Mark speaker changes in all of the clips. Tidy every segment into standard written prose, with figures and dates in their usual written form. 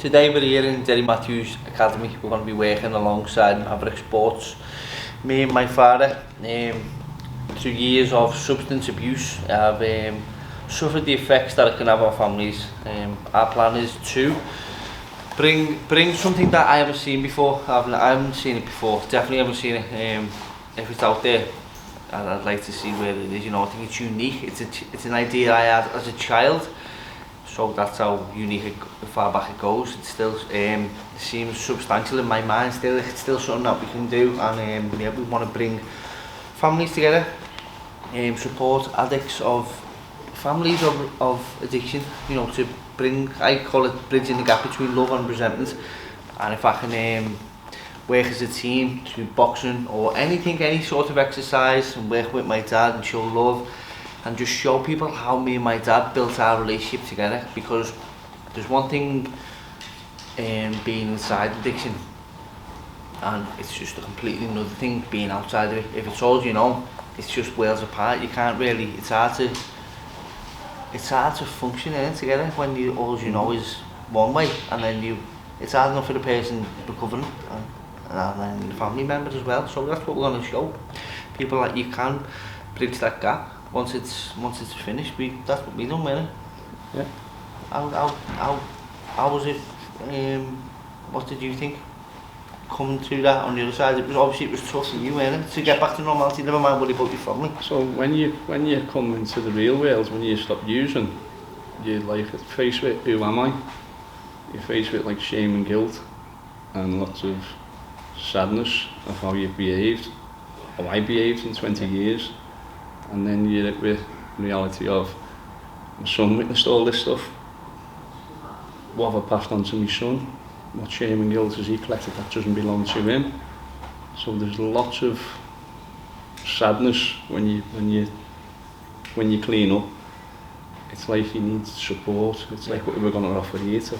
Speaker 1: Today we're here in Derry Matthews Academy. We're going to be working alongside Maverick Sports. Me and my father, through years of substance abuse, have suffered the effects that it can have on families. Our plan is to bring something that I haven't seen before. I haven't seen it before, definitely haven't seen it. If it's out there, I'd like to see where it is. You know, I think it's unique. It's an idea I had as a child. So that's how unique, far back it goes. It still seems substantial in my mind. It's still something that we can do, and yeah, we want to bring families together, support addicts of families of addiction. You know, to bring, I call it bridging the gap between love and resentment. And if I can work as a team through boxing or anything, any sort of exercise, and work with my dad and show love. And just show people how me and my dad built our relationship together, because there's one thing being inside addiction, and it's just a completely another thing being outside of it. If it's all you know, it's just worlds apart. You can't really, it's hard to function together when all you know is one way, and then it's hard enough for the person recovering, and then the family members as well. So that's what we're going to show people, that you can bridge that gap. Once it's finished, that's what we done, really.
Speaker 2: Yeah.
Speaker 1: How was it? What did you think coming through that on the other side? It was tough for you, wasn't it, to get back to normality. Never mind worry about your family.
Speaker 2: So when you come into the real world, when you stop using, you're like faced with who am I? You're faced with like shame and guilt, and lots of sadness of how you've behaved, how I behaved in 20 years. And then you're with reality of, my son witnessed all this stuff. What have I passed on to my son? What shame and guilt has he collected that doesn't belong to him? So there's lots of sadness when you clean up. It's like you need support. It's like what we're going to offer here to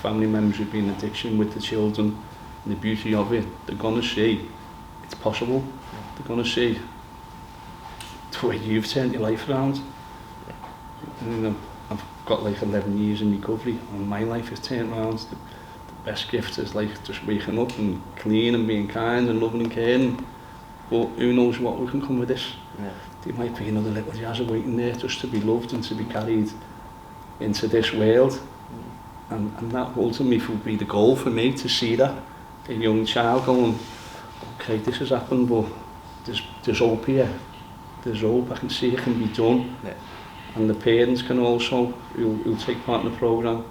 Speaker 2: family members who've been in addiction with the children. And the beauty of it, they're going to see it's possible. They're going to see the way you've turned your life around. And, you know, I've got like 11 years in recovery, and my life has turned around. The best gift is like just waking up and clean and being kind and loving and caring. But who knows what we can come with this? Yeah. There might be another little Jazza waiting there just to be loved and to be carried into this world. And that ultimately would be the goal for me, to see that a young child going, okay, this has happened, but there's hope here. There's hope, I can see it can be done. Yeah. And the parents can also, who'll take part in the programme,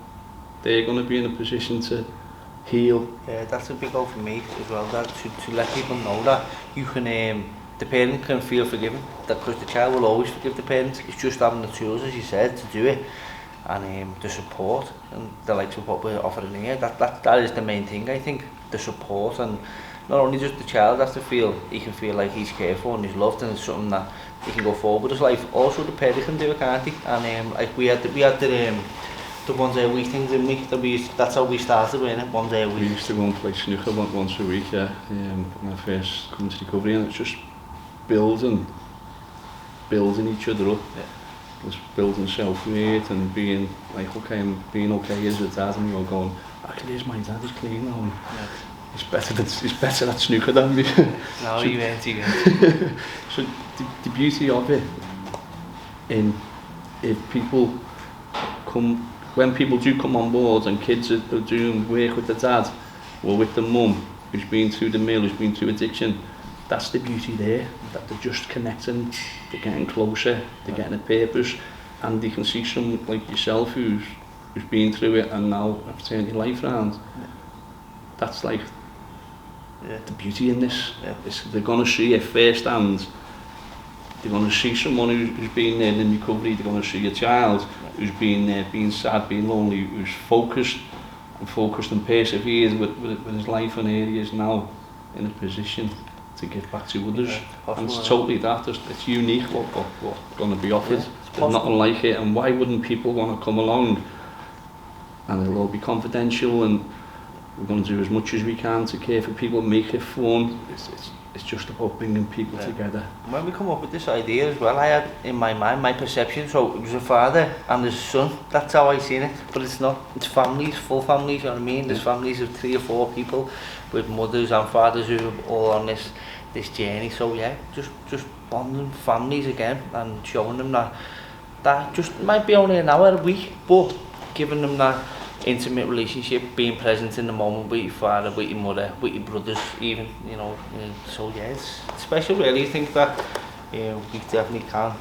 Speaker 2: they're going to be in a position to heal. Yeah,
Speaker 1: that's a big goal for me as well, that to let people know that you can, the parent can feel forgiven, because the child will always forgive the parent. It's just having the tools, as you said, to do it, and the support, and the likes of what we're offering here. That is the main thing, I think, the support. And not only just the child has to feel, he can feel like he's cared for and he's loved, and it's something that he can go forward with his life. Also the parent can do it, can't he? And like we had the 1 day a week thing, didn't we? That's how we started, wasn't it? 1 day a week.
Speaker 2: We used to go and play snooker once a week, yeah. When I first come to recovery, and it's just building each other up. Yeah. Just building self-worth and being like, okay, I'm being okay as a dad, and you're going, actually, here's my dad, he's clean now. Yeah. He's better at snooker than me.
Speaker 1: No, you ain't.
Speaker 2: So the beauty of it, if people when people do come on board and kids are doing work with the dad or with the mum who's been through the mill, who's been through addiction, that's the beauty there, that they're just connecting, they're getting closer, they're getting a purpose, and they can see someone like yourself who's been through it and now have turned your life around. That's like the beauty in this. Yeah. They're going to see it firsthand. They're going to see someone who's been there in recovery. They're going to see a child who's been there, being sad, being lonely, who's focused and persevered with his life, and here he is now in a position to give back to others. Yeah, and it's totally that. It's unique what's going to be offered. Yeah, there's nothing like it, and why wouldn't people want to come along? And it'll all be confidential, and we're going to do as much as we can to care for people, make it fun. It's just about bringing people together.
Speaker 1: When we come up with this idea as well, I had in my mind, my perception, so it was a father and his son, that's how I seen it, but it's not, it's families, full families, you know what I mean? There's families of 3 or 4 people with mothers and fathers who are all on this journey, so yeah, just bonding families again and showing them that just might be only an hour a week, but giving them that intimate relationship, being present in the moment with your father, with your mother, with your brothers even, you know, so yeah, it's special really. I think that we definitely can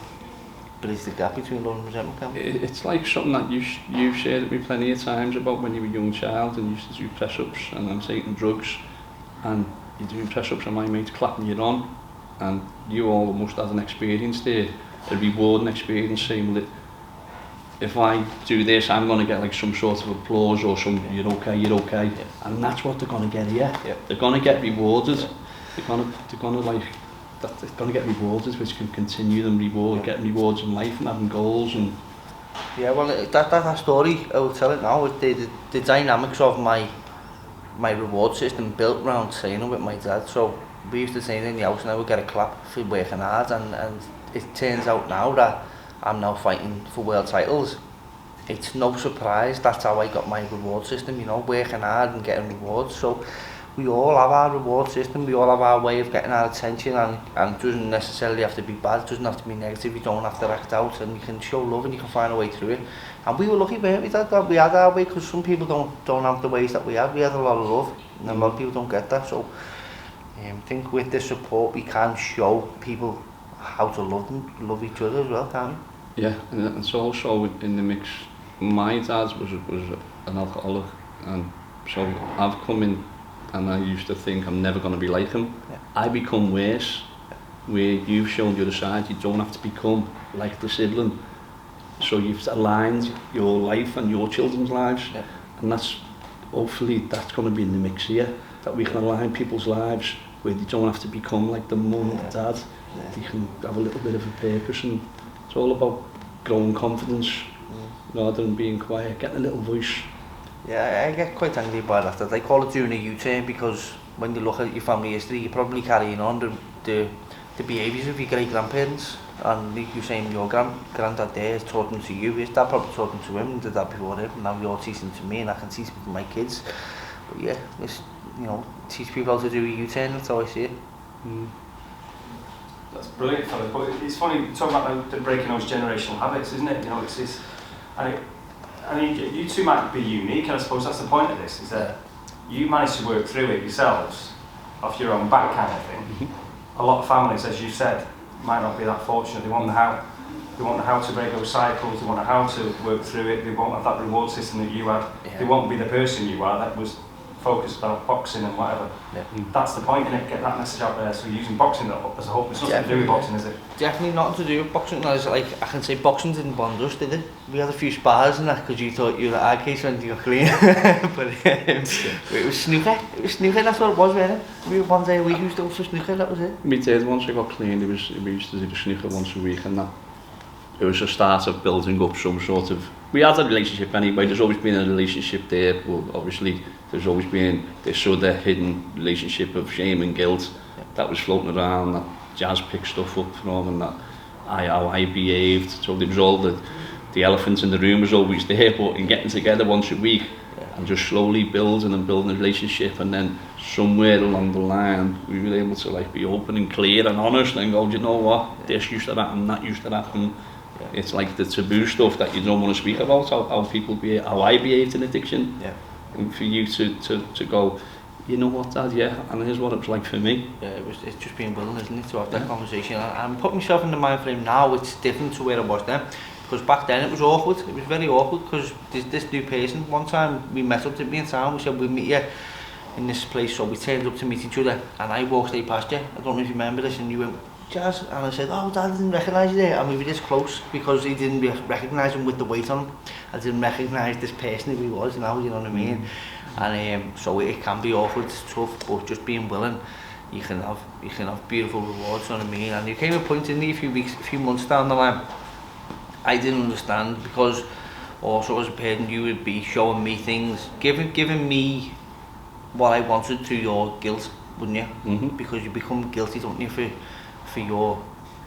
Speaker 1: bridge the gap between love and resentment, can't we?
Speaker 2: It's like something that you've shared with me plenty of times about when you were a young child and you used to do press-ups and I'm taking drugs and you're doing press-ups and my mate's clapping you on and you almost had an experience there, a rewarding experience saying that if I do this, I'm going to get like some sort of applause or some, you're okay, and that's what they're going to get here. They're going to get rewarded. They're going to like, they're going to get rewarded, which can continue them getting rewards in life and having goals and.
Speaker 1: Yeah, well, that story, I will tell it now. The dynamics of my reward system built around training with my dad. So we used to train in the house and I would get a clap for working hard, and it turns out now that I'm now fighting for world titles. It's no surprise, that's how I got my reward system, you know, working hard and getting rewards. So we all have our reward system, we all have our way of getting our attention, and it doesn't necessarily have to be bad, it doesn't have to be negative, you don't have to act out, and you can show love and you can find a way through it. And we were lucky, weren't we, that we had our way, because some people don't have the ways that we have. We had a lot of love, and a lot of people don't get that. So I think with the support we can show people how to love them, love each other as well, can't we?
Speaker 2: Yeah, and it's also in the mix. My dad was an alcoholic, and so I've come in and I used to think I'm never going to be like him.
Speaker 1: Yeah.
Speaker 2: I become worse, where you've shown the other side, you don't have to become like the sibling. So you've aligned your life and your children's lives,
Speaker 1: yeah.
Speaker 2: And hopefully that's going to be in the mix here, that we can align people's lives where they don't have to become like the mum and dad. They can have a little bit of a purpose, and it's all about growing confidence rather than being quiet, getting a little voice.
Speaker 1: Yeah, I get quite angry about that. I call it doing a U-turn, because when you look at your family history, you're probably carrying on the behaviours of your great-grandparents, and like you're saying, your granddad there has taught them to you, his dad probably taught them to him, and did that before him, and now you're teaching to me, and I can teach it to my kids. But yeah, it's, you know, teach people how to do a U-turn, that's how I see it.
Speaker 3: That's brilliant, fellas. But it's funny talking about the breaking those generational habits, isn't it? You know, it's I mean, you two might be unique, and I suppose that's the point of this, is that you managed to work through it yourselves off your own back, kind of thing. A lot of families, as you said, might not be that fortunate. They won't know how to break those cycles. They won't know how to work through it. They won't have that reward system that you had. Yeah. They won't be the person you are that was focused about boxing and whatever. Yeah. That's the point, innit? Get that message out there. So using boxing as a hope, it's nothing to do with boxing, is it?
Speaker 1: Definitely nothing to do with boxing. Like, I can say boxing didn't bond us, did it? We had a few spars and that because you thought you were at our case when you got clean. But it was snooker. It was snooker, that's what it was, wasn't it? We were one day a week, we used to go for snooker, that was it.
Speaker 2: Me too, once I got clean, we used to do the snooker once a week, and that it was a start of building up some sort of. We had a relationship anyway, there's always been a relationship there, but obviously there's always been this sort of hidden relationship of shame and guilt that was floating around, that Jazz picked stuff up from, and that how I behaved. So there was all the elephant in the room was always there, but in getting together once a week and just slowly building a relationship, and then somewhere along the line we were able to like be open and clear and honest and go, you know what, this used to happen, that used to happen. It's like the taboo stuff that you don't want to speak about, how people behave, how I behaved in addiction. Yeah. And for you to go, you know what, Dad, yeah, and here's what it was like for me.
Speaker 1: Yeah, it's just being willing, isn't it, to have that conversation. I'm putting myself in the mind frame now, it's different to where I was then. Because back then it was awkward, it was very awkward, because this new person, one time we met up to me in town, we said we'll meet you in this place, so we turned up to meet each other, and I walked straight past you, I don't know if you remember this, and you went, Jazz, and I said, oh, Dad, I didn't recognise you there, and we were this close, because he didn't recognise him with the weight on him. I didn't recognise this person who he was now, you know what I mean? And so it can be awkward, it's tough, but just being willing, you can have beautiful rewards, you know what I mean? And there came a point in there a few months down the line, I didn't understand, because also as a parent you would be showing me things, giving me what I wanted through your guilt, wouldn't you?
Speaker 2: Mm-hmm.
Speaker 1: Because you become guilty, don't you, for your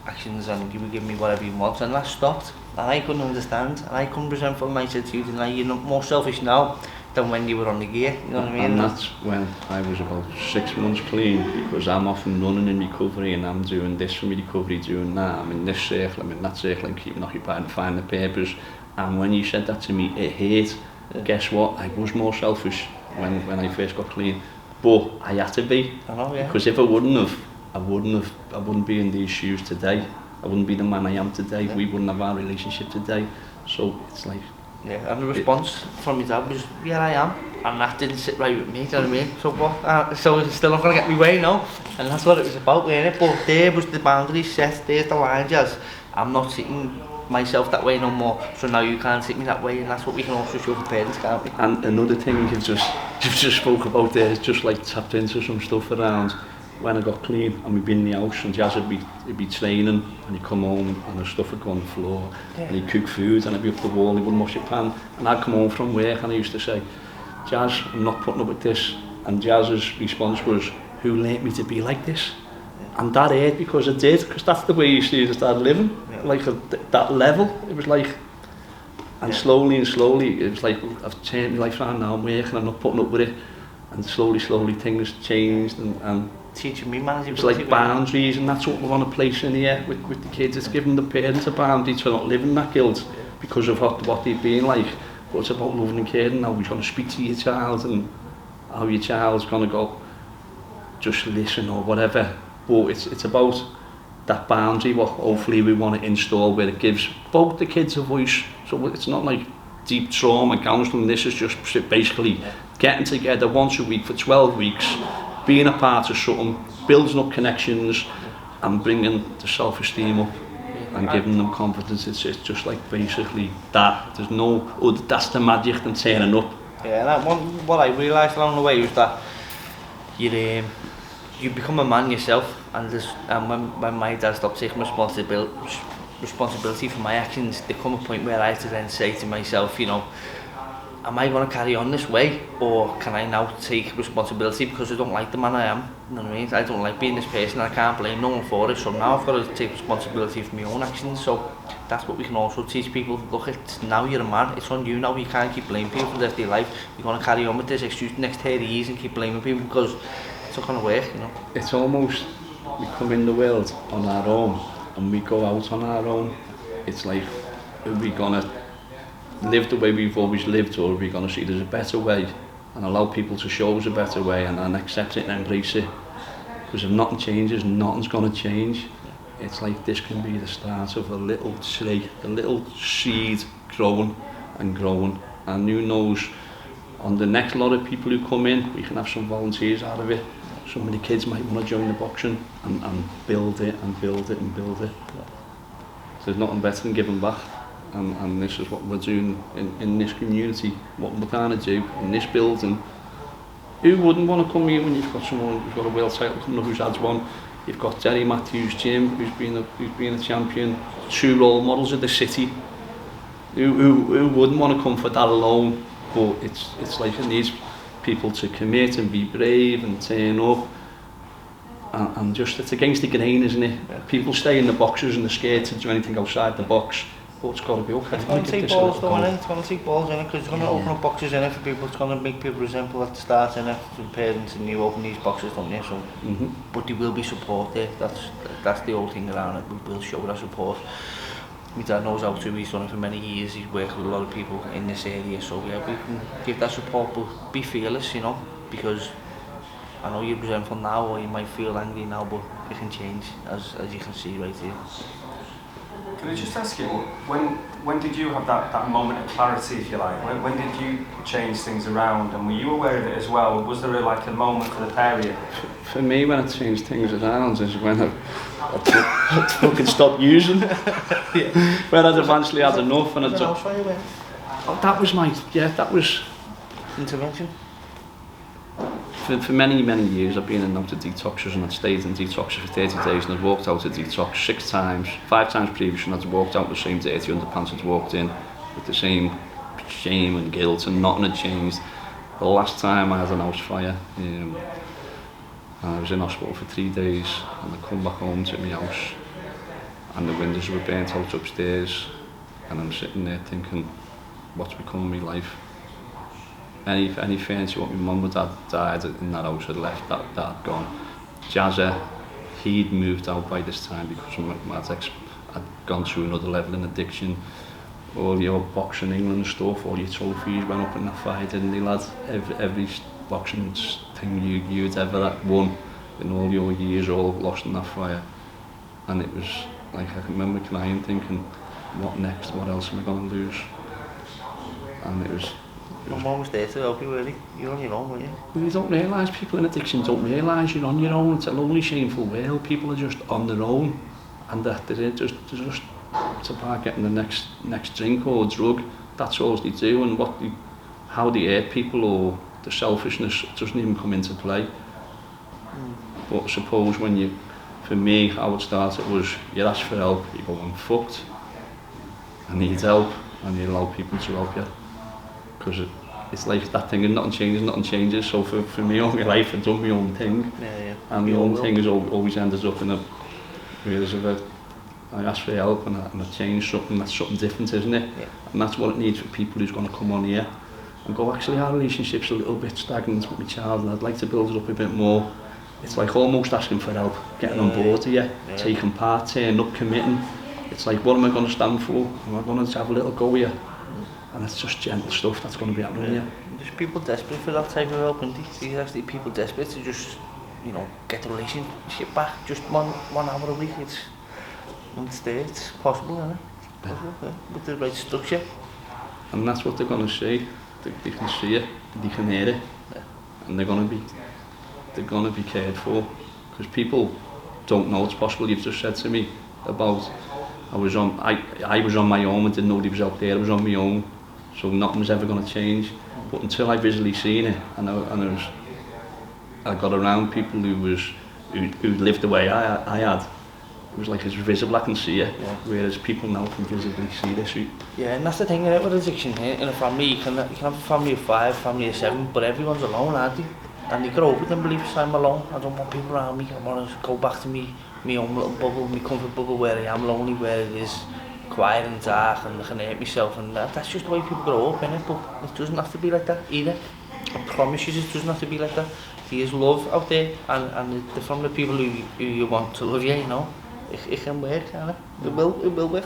Speaker 1: actions, and you would give me whatever you want, and that stopped. And I couldn't understand, and I couldn't resentful my attitude, and you're not more selfish now than when you were on the gear, you know what I mean?
Speaker 2: And that's when I was about 6 months clean, because I'm often running in recovery and I'm doing this for my recovery, doing that, I'm in this circle, I'm in that circle, I'm keeping occupied and finding purpose. And when you said that to me, it hurt. Yeah. Guess what? I was more selfish when I first got clean, but I had to be.
Speaker 1: I know, yeah.
Speaker 2: Because if I wouldn't be in these shoes today. I wouldn't be the man I am today. Yeah. We wouldn't have our relationship today. So it's like...
Speaker 1: Yeah, and the response from my dad was, yeah, I am. And that didn't sit right with me, do you know what I mean? So what? So it's still not going to get me way, no? And that's what it was about, wasn't it? But there was the boundaries set, there's the line, Jazz. I'm not sitting myself that way no more, so now you can't sit me that way, and that's what we can also show for parents, can't we?
Speaker 2: And another thing you've just spoke about there is just like tapped into some stuff around when I got clean and we'd be in the house and Jazz would be training and he'd come home and the stuff would go on the floor, yeah. And he'd cook food and I'd be up the wall, he wouldn't wash your pan, and I'd come home from work and I used to say, Jazz, I'm not putting up with this, and Jazz's response was, who let me to be like this? Yeah. And that hurt because I did, because that's the way you see it, I started living, yeah. Like that level, it was like, and yeah. Slowly, it was like, I've turned my life around now, I'm working, I'm not putting up with it, and slowly things changed and
Speaker 1: teaching me managing.
Speaker 2: It's like boundaries, and that's what we want to place in here with the kids. It's giving the parents a boundary to not live in that guilt because of what they've been like. But it's about loving and caring. How we're going to speak to your child and how your child's going to go, just listen or whatever. But it's about that boundary what hopefully we want to install where it gives both the kids a voice. So it's not like deep trauma counselling. This is just basically getting together once a week for 12 weeks, being a part of something, building up connections and bringing the self-esteem up and giving them confidence. It's just like basically that. There's no other, that's the magic than turning up.
Speaker 1: Yeah, and what I realised along the way was that you become a man yourself, and when my dad stopped taking responsibility for my actions, there come a point where I had to then say to myself, you know, am I going to carry on this way, or can I now take responsibility because I don't like the man I am? You know what I mean? I don't like being this person, I can't blame no one for it, so now I've got to take responsibility for my own actions. So that's what we can also teach people. Look, it's now you're a man, it's on you now, you can't keep blaming people for the rest of your life. You're going to carry on with this excuse the next 30 years and keep blaming people because it's not going to work, you know.
Speaker 2: It's almost, we come in the world on our own and we go out on our own. It's like, are we going to live the way we've always lived, or are we going to see there's a better way and allow people to show us a better way and accept it and embrace it? Because if nothing changes, nothing's going to change. It's like this can be the start of a little tree, a little seed growing and growing, and who knows, on the next lot of people who come in, we can have some volunteers out of it. Some of the kids might want to join the boxing and build it and build it and build it. So there's nothing better than giving back. And this is what we're doing in this community, what we're trying to do in this building. Who wouldn't want to come here when you've got someone who's got a world title coming up, who's had one? You've got Jerry Matthews' gym, who's been a champion, 2 role models of the city. Who wouldn't want to come for that alone? But it's like it needs people to commit and be brave and turn up. And just, it's against the grain, isn't it? Yeah. People stay in the boxes and they're scared to do anything outside the box. But it's got to be okay.
Speaker 1: It's going to take balls though, innit? It's going to take balls in it, because it's going to open up boxes in it for people. It's going to make people resentful at the start in it, for parents, and you open these boxes, don't you? So, but there will be support there. That's the whole thing around it. We will show that support. My dad knows how to. He's done it for many years. He's worked with a lot of people in this area. So yeah, we can give that support, but be fearless, you know, because I know you're resentful now, or you might feel angry now, but it can change, as you can see right here.
Speaker 3: Can I just ask you, when did you have that moment of clarity, if you like? When did you change things around, and were you aware of it as well? Was there a moment for the pair of you?
Speaker 2: For me, when I changed things around is when I fucking stopped using. When I'd eventually had enough, and that was
Speaker 1: intervention.
Speaker 2: For many years I've been in and out of detoxes, and I'd stayed in detoxes for 30 days, and I'd walked out of detox 6 times, 5 times previous, and I'd walked out with the same dirty underpants I'd walked in, with the same shame and guilt, and nothing had changed. the last time I had an house fire, and I was in hospital for 3 days, and I come back home to my house, and the windows were burnt out upstairs, and I'm sitting there thinking, what's become of my life? Any furniture what my mum and dad died in that house had left, that had gone. Jazza, he'd moved out by this time because my ex had gone through another level in addiction. All your boxing England stuff, all your trophies went up in that fire, didn't they, lads? Every boxing thing you'd ever won in all your years, all lost in that fire. And it was like, I can remember crying, thinking, what next? What else am I going to lose? And it was...
Speaker 1: My mum was there to help you, really. You're on your own, weren't you?
Speaker 2: Well, you don't realise, people in addiction don't realise you're on your own. It's a lonely, shameful world. People are just on their own, and that they're just it's about getting the next drink or drug. That's all they do, and how they hurt people or the selfishness doesn't even come into play. But I suppose for me, how it started was you ask for help, you go, I'm fucked, I need help, and you allow people to help you. Because it's like that thing, and nothing changes. So for me, all my life, I've done my own thing, and my own thing has always ended up in a, whereas if I ask for help and I change something, that's something different, isn't it? Yeah. And that's what it needs for people who's going to come on here and go, actually our relationship's a little bit stagnant with my child and I'd like to build it up a bit more. It's like almost asking for help, getting on board here, taking part, turning up, committing. It's like, what am I going to stand for? Am I going to have a little go here? And it's just gentle stuff that's going to be happening here.
Speaker 1: There's people desperate for that type of help, and there's actually people desperate to just, get the relationship back, just one hour a week. It's possible, isn't it? It's possible, yeah. With the right structure.
Speaker 2: And that's what they're going to see. They can see it, they can hear it, and they're going to be cared for. Because people don't know it's possible. You've just said to me about I was on my own. I didn't know he was out there. I was on my own, so nothing was ever going to change. But until I visually seen it, I got around people who lived the way I had. It was like it's visible, I can see it, whereas people now can visibly see this.
Speaker 1: Yeah, and that's the thing, with addiction, in a family, you can have a family of 5, family of 7, but everyone's alone, aren't they? And they grow up with them beliefs, I'm alone, I don't want people around me, I want to go back to my own little bubble, my comfort bubble where I am lonely, where it is quiet and dark and I can hurt myself, and that's just the way people grow up, innit? But it doesn't have to be like that either. I promise you, it doesn't have to be like that. There is love out there, and from the people who you want to love you, it can work, it will work.